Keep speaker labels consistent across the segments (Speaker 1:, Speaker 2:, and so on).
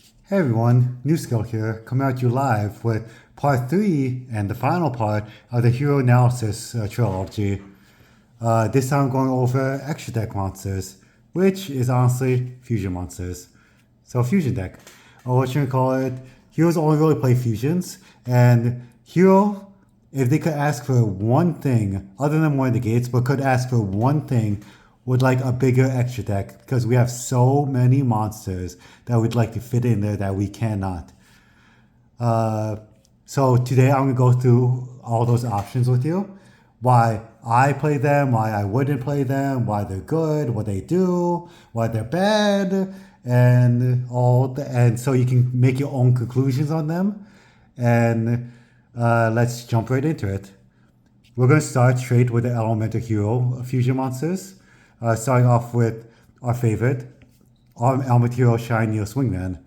Speaker 1: Hey everyone, New Skill here, coming at you live with part 3 and the final part of the Hero Analysis trilogy. This time I'm going over extra deck monsters, which is honestly fusion monsters. So fusion deck, or what you can call it, heroes only really play fusions, and hero, if they could ask for one thing, other than one of the gates, but could ask for one thing, would like a bigger extra deck because we have so many monsters that we'd like to fit in there that we cannot. So today I'm gonna go through all those options with you. Why I play them, why I wouldn't play them, why they're good, what they do, why they're bad, and so you can make your own conclusions on them. And let's jump right into it. We're gonna start straight with the Elemental Hero fusion monsters. Starting off with our favorite, Elemental Hero Shiny Swingman.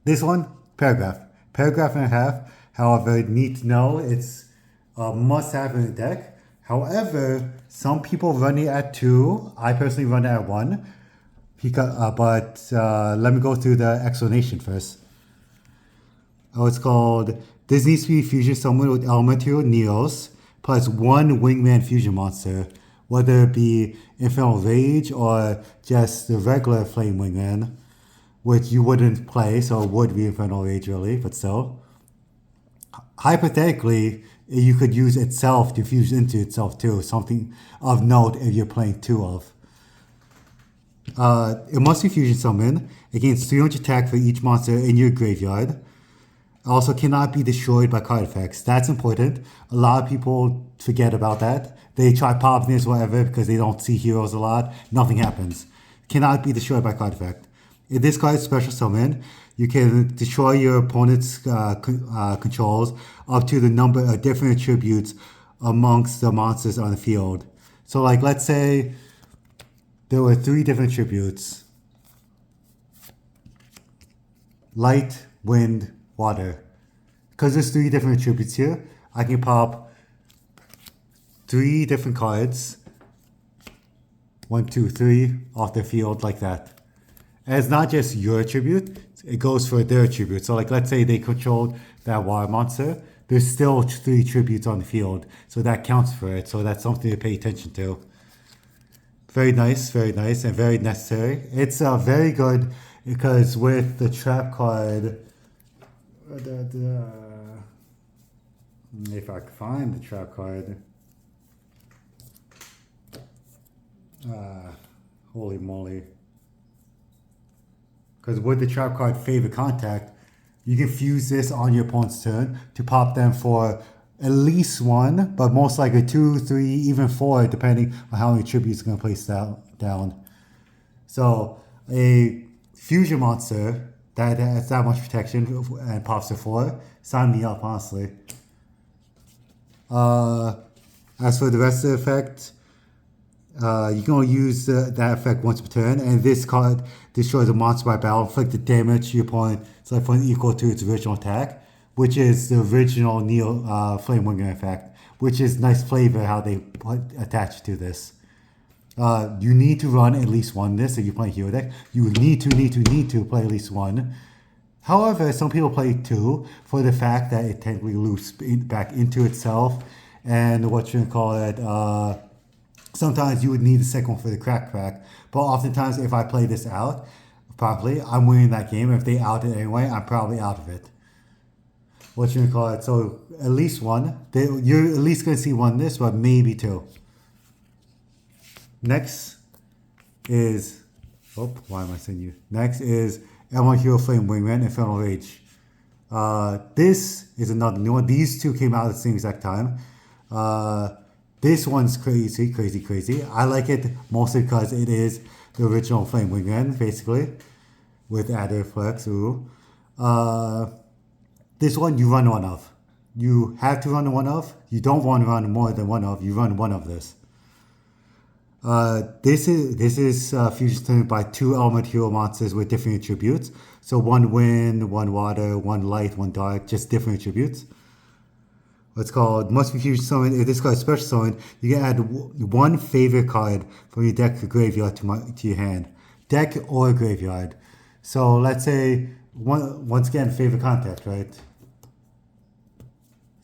Speaker 1: This one, Paragraph. Paragraph and a half. However, need to know it's a must-have in the deck. However, some people run it at 2. I personally run it at 1. But let me go through the explanation first. It's called, this needs to be fusion summon with Elemental Neos plus 1 Wingman fusion monster. Whether it be Infernal Rage or just the regular Flame Wingman, which you wouldn't play, so it would be Infernal Rage really, but still. Hypothetically, you could use itself to fuse into itself too, something of note if you're playing 2 of. It must be fusion summon. It gains 300 attack for each monster in your graveyard. Also cannot be destroyed by card effects. That's important. A lot of people forget about that. They try popping this whatever because they don't see heroes a lot. Nothing happens. Cannot be destroyed by card effect. If this card is special summon, you can destroy your opponent's controls up to the number of different attributes amongst the monsters on the field. So like let's say there were 3 different attributes. Light, wind, water. Because there's 3 different attributes here, I can pop 3 different cards, 1, 2, 3, off the field like that. And it's not just your attribute, it goes for their attribute. So like let's say they controlled that water monster, there's still 3 tributes on the field, so that counts for it. So that's something to pay attention to. Very nice, and very necessary. It's very good because with the trap card, if I can find the trap card. Holy moly. Because with the trap card Favorite Contact, you can fuse this on your opponent's turn to pop them for at least 1, but most likely 2, 3, even 4, depending on how many tributes are going to place down. So a fusion monster that has that much protection and pops to 4, sign me up, honestly. As for the rest of the effect, you can only use that effect once per turn, and this card destroys a monster by battle, inflicted damage to your opponent, so for equal to its original attack, which is the original Neo Flame Winger effect, which is nice flavor how they attach to this. You need to run at least 1 this if you play hero deck. You need to play at least 1. However, some people play 2 for the fact that it technically loops back into itself, and what you can call it. Sometimes you would need the second one for the crack, but oftentimes if I play this out properly, I'm winning that game. If they out it anyway, I'm probably out of it. What you can call it. So at least 1. You're at least going to see 1 this, but maybe 2. Next is, why am I saying you? Next is Elemental Hero Flame Wingman Infernal Rage. This is another new one. These 2 came out at the same exact time. This one's crazy. I like it mostly because it is the original Flame Wingman, basically, with added flex. This one you run 1 of. You have to run 1 of. You don't want to run more than 1 of. You run 1 of this. This is fusion by 2 Elemental Hero monsters with different attributes. So 1 wind, 1 water, 1 light, 1 dark, just different attributes. What's called must be fusion summon. If this card is special summon, you can add 1 favorite card from your deck or graveyard to your hand. Deck or graveyard. So let's say once again, favorite contact, right?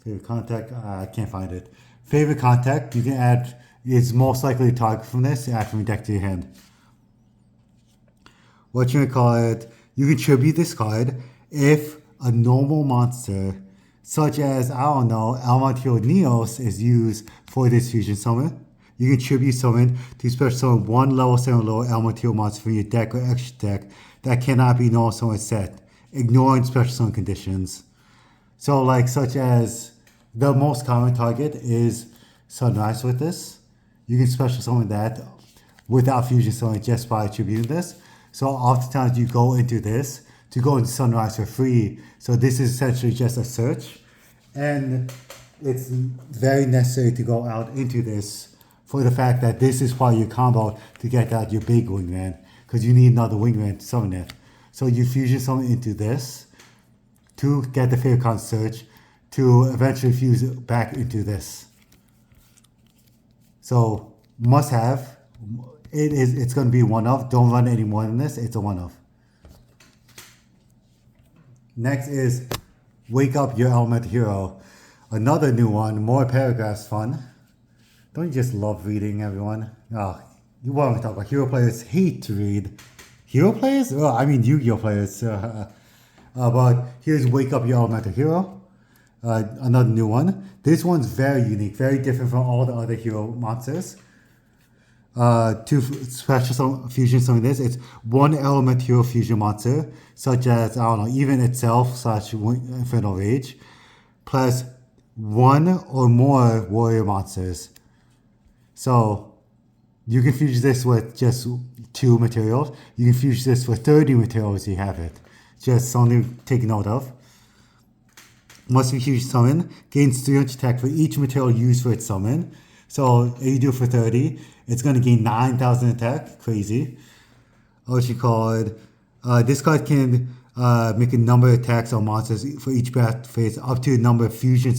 Speaker 1: Favorite contact, I can't find it. Favorite contact, you can add, is most likely to target from this, add from your deck to your hand. What you gonna call it? You can tribute this card if a normal monster, such as, I don't know, Almatil Neos, is used for this fusion summon. You can tribute summon to special summon one level 7 lower Almatil monster from your deck or extra deck that cannot be normal summon set, ignoring special summon conditions. So, like, such as the most common target is Sunrise with this. You can special summon that without fusion summon just by attributing this. So oftentimes you go into this to go into Sunrise for free. So this is essentially just a search. And it's very necessary to go out into this for the fact that this is part of your combo to get out your big wingman. Because you need another wingman to summon it. So you fusion summon into this to get the favorite card search to eventually fuse it back into this. So must have. It's going to be one of. Don't run any more than this. It's a one of. Next is Wake Up Your Elemental Hero. Another new one. More paragraphs fun. Don't you just love reading, everyone? Oh, you want to talk about hero players hate to read. Hero players? Well, I mean Yu-Gi-Oh players. But here's Wake Up Your Elemental Hero. Another new one. This one's very unique, very different from all the other hero monsters. Two special fusion summon this. It's one element hero fusion monster, such as, I don't know, even itself / Infernal Rage, plus one or more warrior monsters. So you can fuse this with just 2 materials. You can fuse this with 30 materials, you have it. Just something to take note of. Must be huge summon. Gains 300 attack for each material used for its summon. So if you do it for 30, it's going to gain 9,000 attack. Crazy. What you call it? This card can make a number of attacks on monsters for each battle phase up to a number of fusion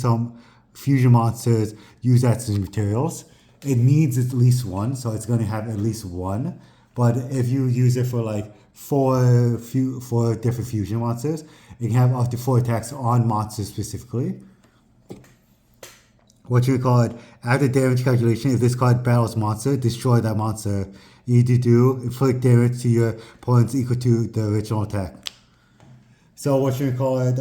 Speaker 1: monsters used as materials. It needs at least one, so it's going to have at least one. But if you use it for like four different fusion monsters, it can have up to 4 attacks on monsters specifically. What you call it? After damage calculation, if this card battles monster, destroy that monster. You need to do inflict damage to your opponents equal to the original attack. So what you call it?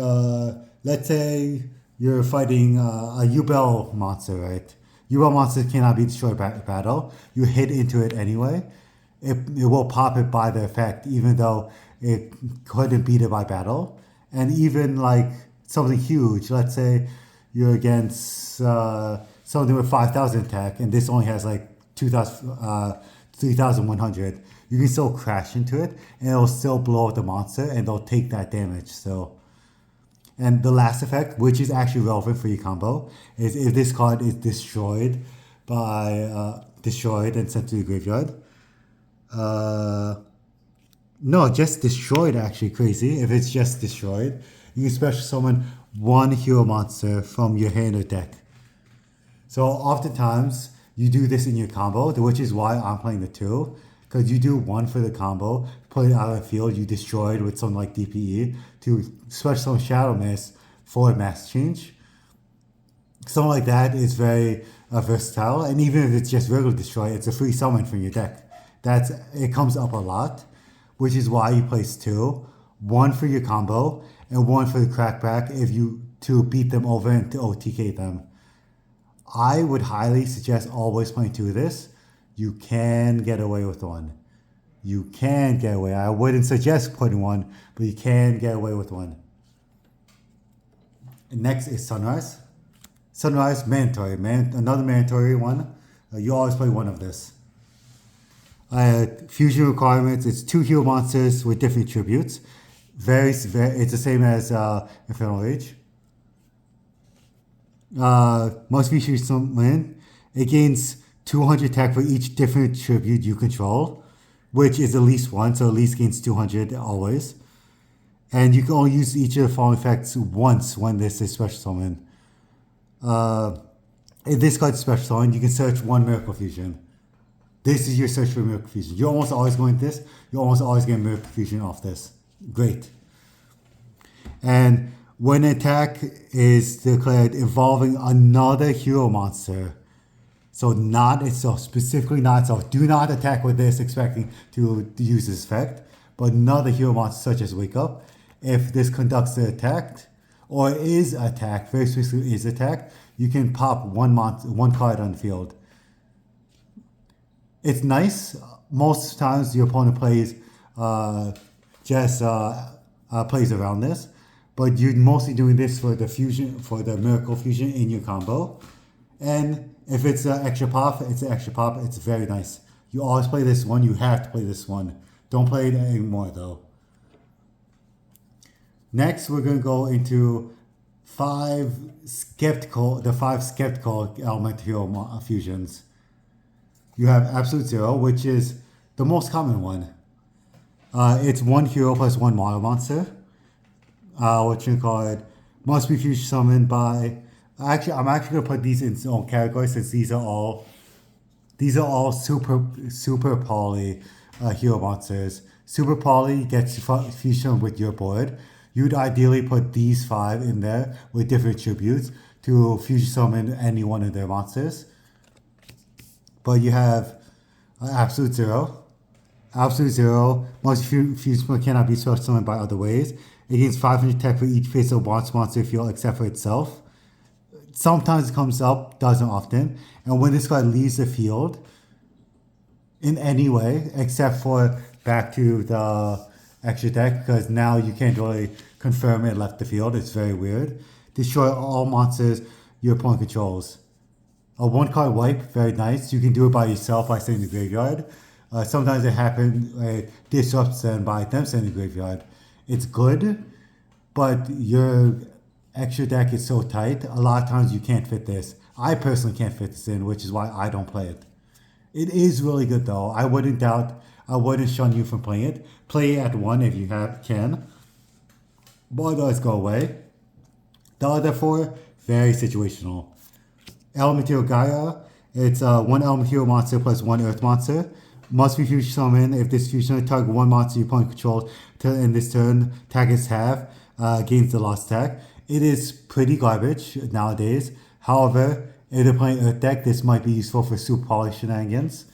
Speaker 1: Let's say you're fighting a Yubel monster, right? Yubel monsters cannot be destroyed by battle. You hit into it anyway. It will pop it by the effect, even though it couldn't beat it by battle. And even like something huge, let's say you're against something with 5,000 attack, and this only has like 3,100. You can still crash into it, and it'll still blow up the monster, and they'll take that damage. So, and the last effect, which is actually relevant for your combo, is if this card is destroyed and sent to the graveyard. No, just destroyed. Actually, crazy. If it's just destroyed, you can special summon one hero monster from your hand or deck. So oftentimes you do this in your combo, which is why I'm playing the 2, because you do 1 for the combo, put it out of the field, you destroy it with something like DPE to special summon Shadow Mist for a mass change. Something like that is very versatile, and even if it's just regular destroy, it's a free summon from your deck. It comes up a lot, which is why you place 2, 1 for your combo and 1 for the crackback to beat them over and to OTK them. I would highly suggest always playing 2 of this. You can get away with 1. You can get away. I wouldn't suggest putting 1, but you can get away with 1. And next is Sunrise. Sunrise, mandatory. Another mandatory one. You always play 1 of this. Fusion requirements, it's 2 hero monsters with different attributes. It's the same as Infernal Rage. Must be fusion summon. It gains 200 attack for each different attribute you control, which is at least 1, so at least gains 200 always. And you can only use each of the following effects once when this is special summon. If this card's special summon, you can search 1 Miracle Fusion. This is your search for Miracle Fusion. You're almost always going to this. You're almost always getting Miracle Fusion off this. Great. And when an attack is declared involving another hero monster, so not itself, specifically not itself, do not attack with this expecting to use this effect, but another hero monster such as Wake Up, if this conducts the attack, or is attacked, very specifically is attacked, you can pop one card on the field. It's nice. Most times your opponent plays plays around this, but you're mostly doing this for the fusion, for the miracle fusion in your combo. And if it's an extra pop, it's an extra pop. It's very nice. You always play this one. You have to play this one. Don't play it anymore though. Next, we're going to go into the five skeptical element hero fusions. You have Absolute Zero, which is the most common one. It's one hero plus one model monster. What you call it? Must be fusion summoned by. I'm actually gonna put these in its own category since these are all super poly hero monsters. Super poly gets fusion with your board. You'd ideally put these 5 in there with different tributes to fusion summon any one of their monsters. But you have Absolute Zero. Absolute Zero, most fusion cannot be summoned by other ways. It gains 500 tech for each face of monster field except for itself. Sometimes it comes up, doesn't often. And when this card leaves the field, in any way, except for back to the extra deck, because now you can't really confirm it left the field. It's very weird. Destroy all monsters your opponent controls. A 1-card wipe, very nice. You can do it by yourself by sending the graveyard. Sometimes it happens, it disrupts them by them sending the graveyard. It's good, but your extra deck is so tight, a lot of times you can't fit this. I personally can't fit this in, which is why I don't play it. It is really good though. I wouldn't shun you from playing it. Play it at 1 if you can. But otherwise go away. The other 4, very situational. Element Hero Gaia, it's 1 Element Hero monster plus 1 Earth monster. Must be fusion summoned. If this fusion target 1 monster your opponent controls till in this turn, tag is half, gains the lost tag. It is pretty garbage nowadays. However, if they're playing Earth deck, this might be useful for super poly shenanigans.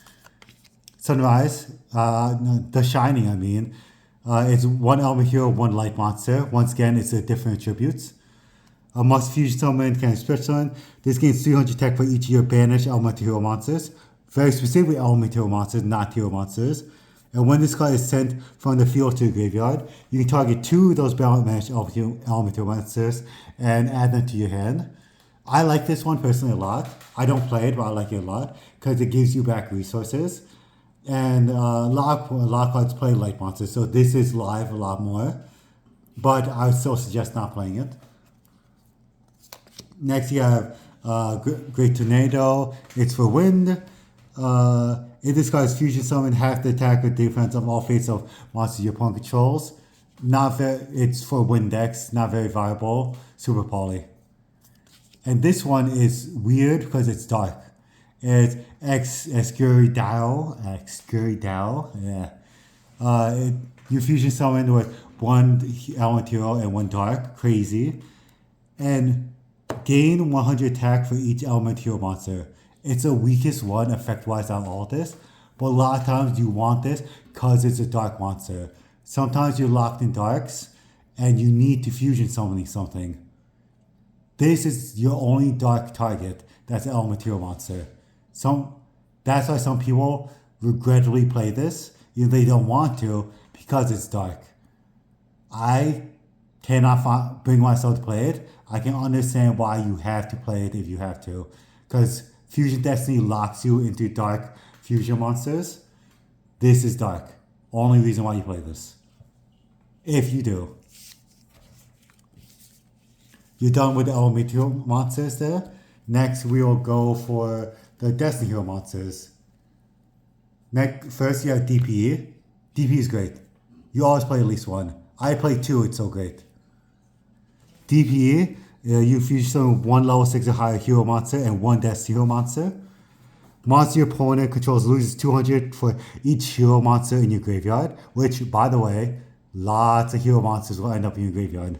Speaker 1: Sunrise, The Shining, I mean. It's 1 Element Hero, 1 Light monster. Once again, it's a different attributes. Must fusion summon, can special summon. This gains 300 tech for each of your banished Elemental Hero monsters. Very specifically Elemental Hero monsters, not Hero monsters. And when this card is sent from the field to the graveyard, you can target 2 of those banished Elemental monsters and add them to your hand. I like this one personally a lot. I don't play it, but I like it a lot because it gives you back resources. And a lot of cards play light monsters, so this is live a lot more. But I would still suggest not playing it. Next, you have Great Tornado. It's for wind. If this card's fusion summon, half the attack or defense of all fates of monsters your opponent controls. It's for wind decks, not very viable. Super poly. And this one is weird because it's dark. It's Excurridao, yeah. You fusion summon with 1 element hero and 1 dark, crazy. And gain 100 attack for each element hero monster. It's the weakest one effect-wise on all this, but a lot of times you want this because it's a dark monster. Sometimes you're locked in darks and you need to fusion summon something. This is your only dark target that's an element hero monster. That's why some people regrettably play this, even though they don't want to, because it's dark. I cannot bring myself to play it. I can understand why you have to play it if you have to, because Fusion Destiny locks you into dark fusion monsters. This is dark. Only reason why you play this. If you do. You're done with the elemental monsters there. Next, we will go for the Destiny Hero monsters. First, you have DPE. DPE is great. You always play at least 1. I play 2, it's so great. DPE, you fusion summon 1 level 6 or higher hero monster and 1 Destiny Hero monster. Monster your opponent controls loses 200 for each hero monster in your graveyard, which, by the way, lots of hero monsters will end up in your graveyard.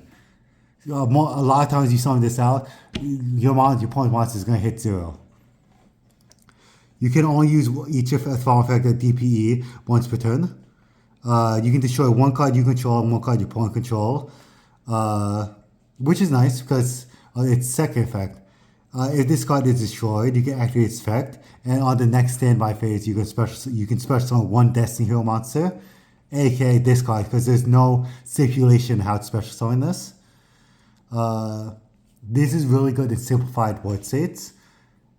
Speaker 1: A lot of times you summon this out, your opponent's monster is going to hit 0. You can only use each of the following effect at DPE once per turn. You can destroy one card you control and one card your opponent control, which is nice because it's second effect. If this card is destroyed, you can activate its effect, and on the next standby phase, you can special summon one Destiny Hero monster, aka this card, because there's no stipulation how to special summon this. This is really good in simplified word states,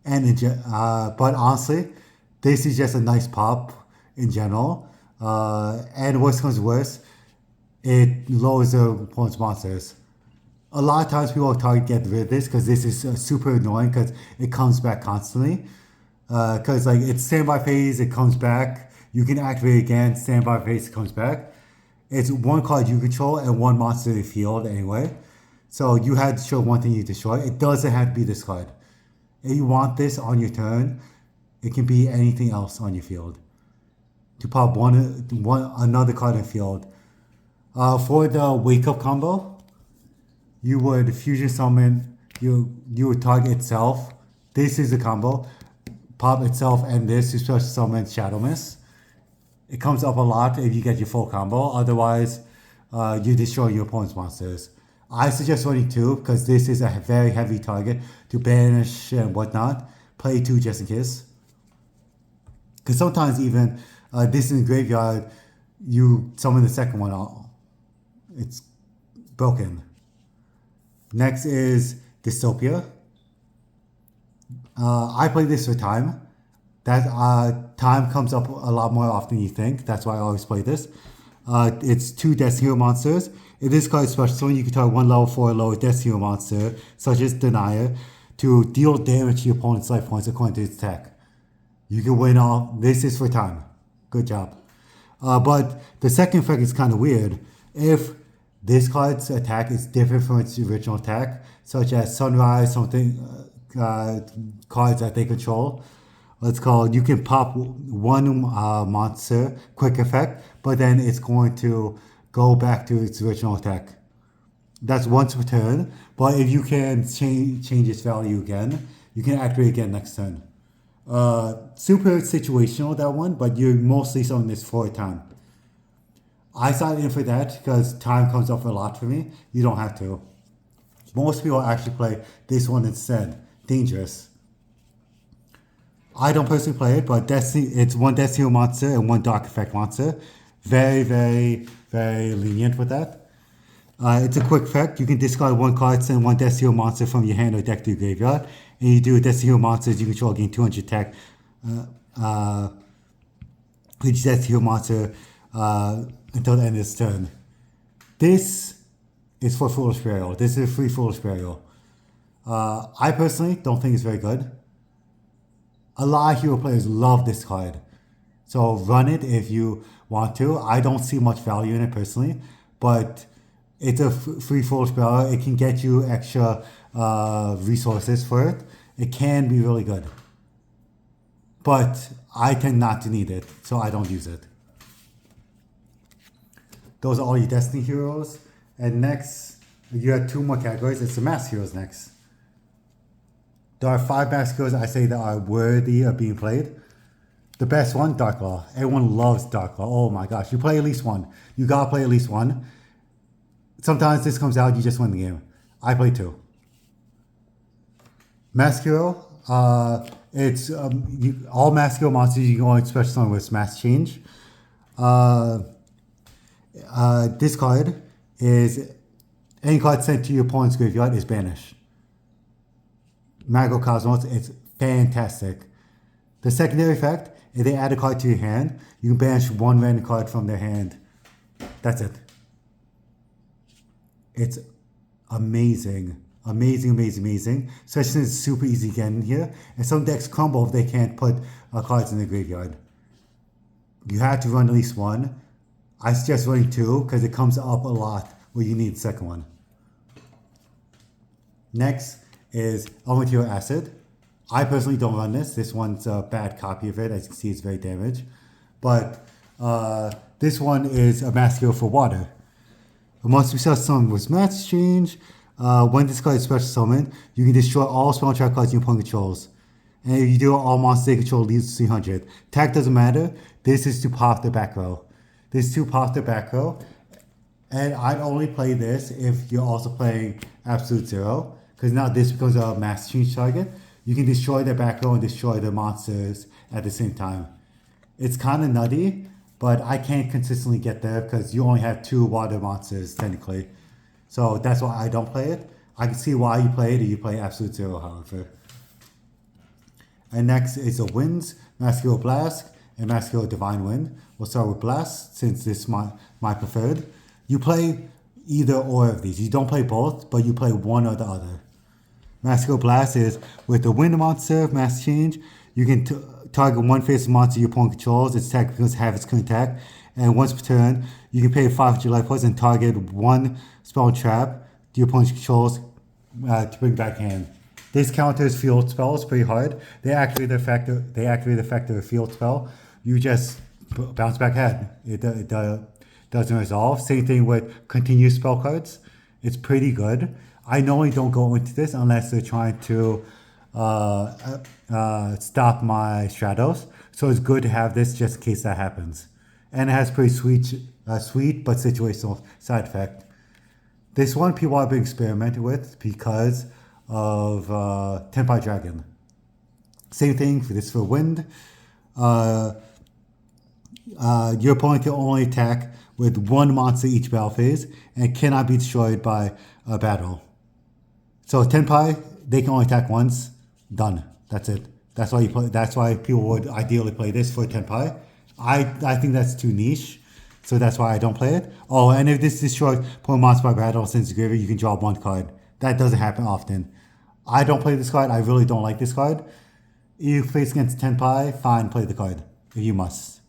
Speaker 1: and but honestly, this is just a nice pop in general. And worst comes to worst, it lowers the opponent's monsters. A lot of times people target get rid of this because this is super annoying because it comes back constantly. Because like it's standby phase, it comes back. You can activate it again, standby phase, it comes back. It's one card you control and one monster in the field anyway. So you had to show one thing you destroy. It doesn't have to be this card. If you want this on your turn, it can be anything else on your field. To pop another card in the field. For the wake up combo, you would fusion summon, you would target itself. This is the combo. Pop itself and this to special summon Shadow Mist. It comes up a lot if you get your full combo. Otherwise, you destroy your opponent's monsters. I suggest running 2 because this is a very heavy target to banish and whatnot. Play 2 just in case. Because sometimes even this in the graveyard, you summon the second one out. It's broken. Next is Dystopia. I play this for time. That time comes up a lot more often than you think. That's why I always play this. It's 2 Destiny Hero monsters. If this card is special summon, you can target one level 4 lower Destiny Hero monster, such as Denier, to deal damage to your opponent's life points according to its attack. You can win all. This is for time. Good job. But the second effect is kind of weird. If this card's attack is different from its original attack, such as Sunrise, cards that they control, let's call it, you can pop one monster, quick effect, but then it's going to go back to its original attack. That's once per turn, but if you can change its value again, you can activate again next turn. Super situational, that one, but you're mostly summoning this for a time. I signed in for that because time comes up a lot for me. You don't have to. Most people actually play this one instead. Dangerous. I don't personally play it, but it's one Destiny monster and one Dark Effect monster. Very, very, very lenient with that. It's a quick effect. You can discard one card, send one Destiny monster from your hand or deck to your graveyard. And you do Destiny monsters you control gain 200 attack. Each Destiny monster until the end of its turn. This is for Foolish Burial. This is a free Foolish Burial. I personally don't think it's very good. A lot of hero players love this card. So run it if you want to. I don't see much value in it personally, but it's a free Foolish Burial. It can get you extra resources for it. It can be really good. But I tend not to need it, so I don't use it. Those are all your Destiny heroes. And next, you have 2 more categories. It's the Mask Heroes next. There are 5 Mask Heroes I say that are worthy of being played. The best one, Darklaw. Everyone loves Darklaw. Oh my gosh, you play at least one. You gotta play at least one. Sometimes this comes out, you just win the game. I play 2. Mask Hero, it's all Mask Hero monsters you can only special summon with Mask Change. This card is any card sent to your opponent's graveyard is banished. Magical Cosmos, it's fantastic. The secondary effect, if they add a card to your hand, you can banish one random card from their hand. That's it. It's amazing. Amazing, amazing, amazing. Especially since it's super easy to get in here. And some decks crumble if they can't put cards in the graveyard. You have to run at least one. I suggest running 2 because it comes up a lot where you need the second one. Next is Element Hero Acid. I personally don't run this. This one's a bad copy of it. As you can see, it's very damaged. But this one is a Mask Hero for water. Once we sell some with Mask Change, When this card is special summoned, you can destroy all spell trap cards your opponent controls. And if you do, all monsters they control leaves 300. Attack doesn't matter. This is to pop the back row. This is to pop the back row. And I'd only play this if you're also playing Absolute Zero. Because now this becomes a mass change target. You can destroy the back row and destroy the monsters at the same time. It's kind of nutty, but I can't consistently get there because you only have 2 water monsters technically. So that's why I don't play it. I can see why you play it if you play Absolute Zero, however. And next is the Winds, Masquerade Blast, and Masquerade Divine Wind. We'll start with Blast, since this is my preferred. You play either or of these. You don't play both, but you play one or the other. Masquerade Blast is with the Wind monster, Mass Change, you can target one face monster your opponent controls. Its attack becomes half its current attack. And once per turn, you can pay 500 life points and target one spell trap your opponent controls to bring back hand. This counters field spells pretty hard. They activate the effect of a field spell. You just bounce back head. It doesn't resolve. Same thing with continuous spell cards. It's pretty good. I normally don't go into this unless they're trying to stop my shadows. So it's good to have this just in case that happens. And it has pretty sweet but situational side effect. This one people have been experimenting with because of Tenpai Dragon. Same thing for this for Wind. Your opponent can only attack with one monster each battle phase and cannot be destroyed by a battle. So Tenpai, they can only attack once. Done. That's it. That's why you play. That's why people would ideally play this for Tenpai. I think that's too niche, so that's why I don't play it. Oh, and if this destroys opponent monster by battle since it's graveyard, you can draw one card. That doesn't happen often. I don't play this card. I really don't like this card. If you face against Tenpai, fine, play the card if you must.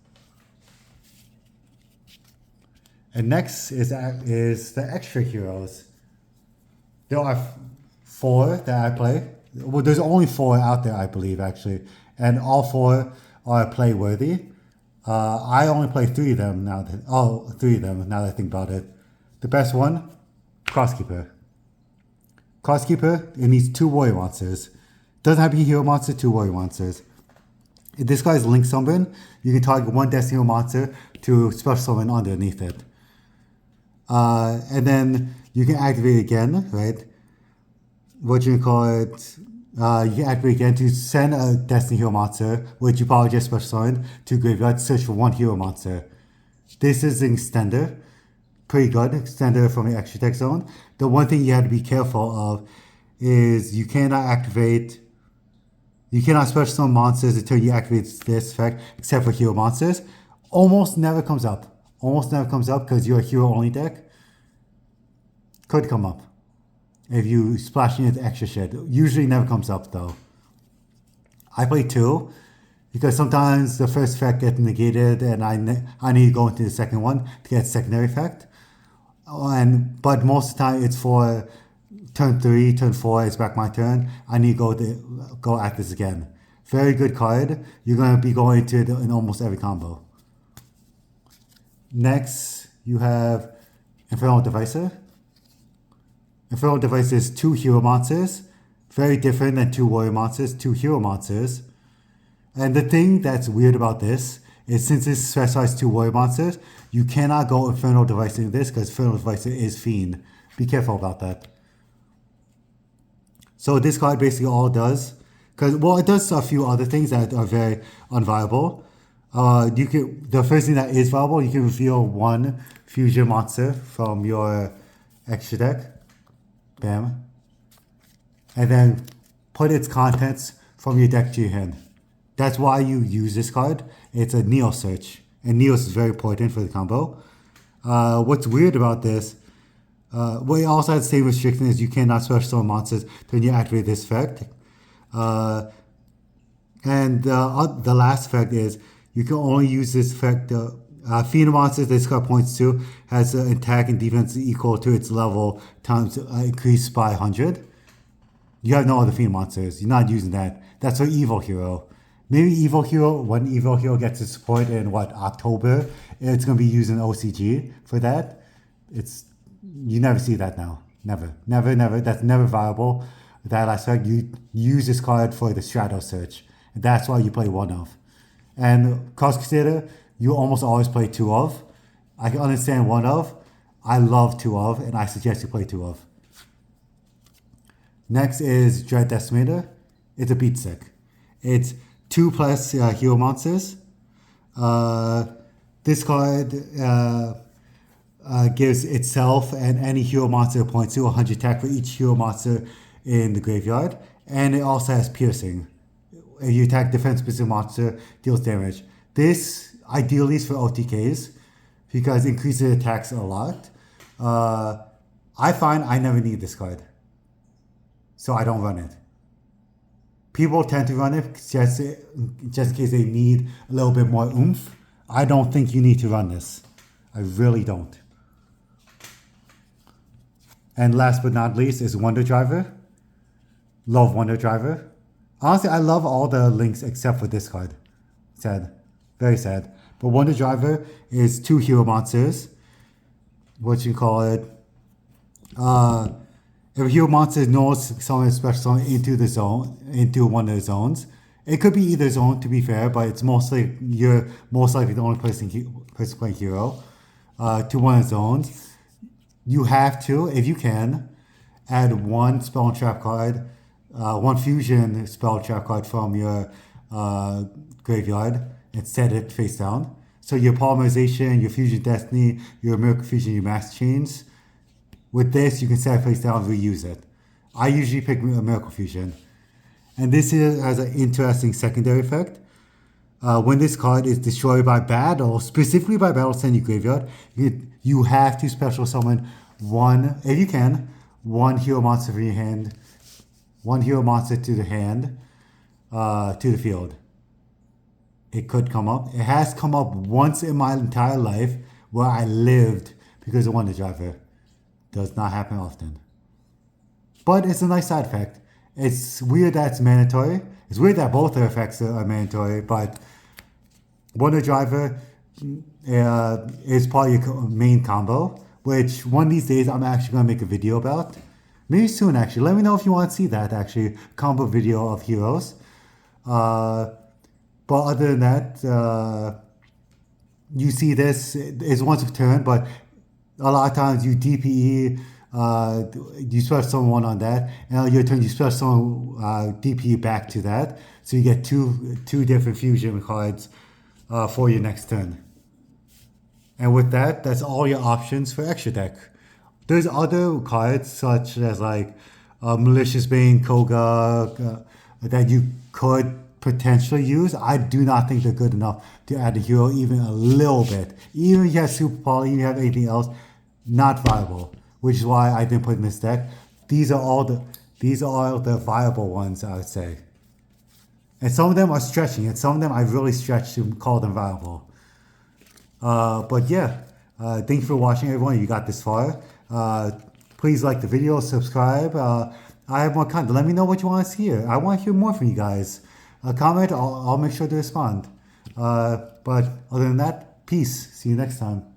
Speaker 1: And next is the extra heroes. There are 4 that I play. Well, there's only 4 out there, I believe, actually. And all 4 are play worthy. I only play 3 of them now that I think about it. The best one, Crosskeeper. Crosskeeper, it needs 2 warrior monsters. Doesn't have to be a hero monster, 2 warrior monsters. If this guy's Link Summon, you can target one Destiny monster to special summon underneath it. And then you can activate it again, right? What you call it? You can activate again to send a Destiny hero monster, which you probably just special summoned, to graveyard to search for one hero monster. This is an extender. Pretty good extender from the extra tech zone. The one thing you have to be careful of is you cannot special summon monsters until you activate this effect, except for hero monsters. Almost never comes up because you're a hero only deck. Could come up if you splash in the extra shit. Usually never comes up though. I play 2 because sometimes the first effect gets negated and I need to go into the second one to get secondary effect. But most of the time it's for turn 3, turn 4, it's back my turn. I need to go at this again. Very good card. You're going to be going to it in almost every combo. Next, you have Infernal Devicer. Infernal Devicer is 2 hero monsters. Very different than 2 warrior monsters, 2 hero monsters. And the thing that's weird about this is since this specifies 2 warrior monsters, you cannot go Infernal Devicer in this because Infernal Devicer is Fiend. Be careful about that. So this card basically all it does, it does a few other things that are very unviable. The first thing that is viable, you can reveal 1 fusion monster from your extra deck. Bam. And then put its contents from your deck to your hand. That's why you use this card. It's a Neo search. And Neos is very important for the combo. What's weird about this, it also has the same restriction as you cannot special summon monsters when you activate this effect. And the last effect is you can only use this effect. Fiend monsters this card points to has an attack and defense equal to its level times increased by 100. You have no other Fiend monsters. You're not using that. That's for Evil Hero. Maybe Evil Hero, when Evil Hero gets its support in October, it's going to be using OCG for that. You never see that now. Never. Never, never. That's never viable. That aspect, you use this card for the Strato search. And that's why you play one of. And Cross Crusader, you almost always play two of. I can understand one of. I love two of, and I suggest you play two of. Next is Dread Decimator. It's a beat stick. It's 2+ hero monsters. This card gives itself and any hero monster it points to 100 attack for each hero monster in the graveyard. And it also has piercing. If you attack defense-specific monster, deals damage. This ideally is for OTKs because it increases attacks a lot. I find I never need this card, so I don't run it. People tend to run it just in case they need a little bit more oomph. I don't think you need to run this. I really don't. And last but not least is Wonder Driver. Love Wonder Driver. Honestly, I love all the links except for this card. Sad. Very sad. But Wonder Driver is 2 hero monsters. What you call it? If a hero monster knows summon a special summon into the zone, into one of the zones, it could be either zone to be fair, but it's mostly you're most likely the only person playing hero to one of the zones. You have to, if you can, add one spell and trap card, one fusion spell trap card from your graveyard and set it face down. So your Polymerization, your Fusion Destiny, your Miracle Fusion, your Master Chains. With this, you can set it face down and reuse it. I usually pick a Miracle Fusion. And this has an interesting secondary effect. When this card is destroyed by battle, specifically by battle send your graveyard, you have to special summon one, if you can, one hero monster from your hand, one hero monster to the hand, to the field. It could come up. It has come up once in my entire life where I lived because of Wonder Driver. Does not happen often. But it's a nice side effect. It's weird that it's mandatory. It's weird that both their effects are mandatory, but Wonder Driver is part of your main combo, which one of these days I'm actually going to make a video about. Maybe soon, actually. Let me know if you want to see that, actually. Combo video of heroes. But other than that, you see this is once a turn, but a lot of times you DPE, you special summon one on that, and on your turn you special summon DPE back to that, so you get two different fusion cards for your next turn. And with that, that's all your options for extra deck. There's other cards such as like Malicious Bane, Koga, that you could potentially use. I do not think they're good enough to add a hero even a little bit. Even if you have Super Poly, even if you have anything else, not viable. Which is why I didn't put in this deck. These are all the viable ones, I would say. And some of them are stretching it. Some of them I really stretch to call them viable. But yeah, thank you for watching, everyone. You got this far. Please like the video, subscribe. I have more content. Let me know what you want to see here. I want to hear more from you guys. Comment, I'll make sure to respond. But other than that, peace. See you next time.